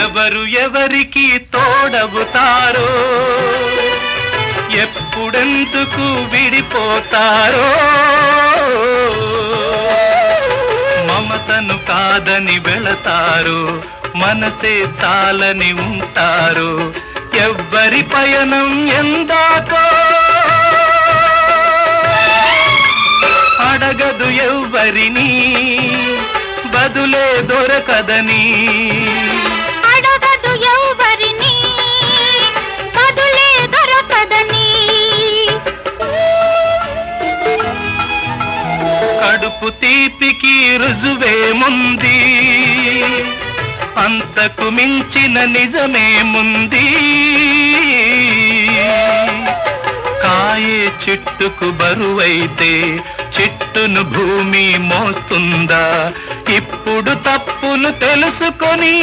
ఎవరు ఎవరికి తోడవుతారో, ఎప్పుడెందుకు విడిపోతారో, మమతను కాదని వెళతారు, మనసే చాలని ఉంటారు. ఎవ్వరి పయనం ఎందాకో అడగదు ఎవ్వరిని, బదులే దొరకదని. అడగదు ఎవ్వరిని, బదులే దొరకదని. కడుపు తీపికి రుజువేముంది, అంతకు మించిన నిజమేముంది. కాయే చెట్టుకు బరువైతే చెట్టును భూమి మోస్తుందా? ఇప్పుడు తప్పును తెలుసుకొని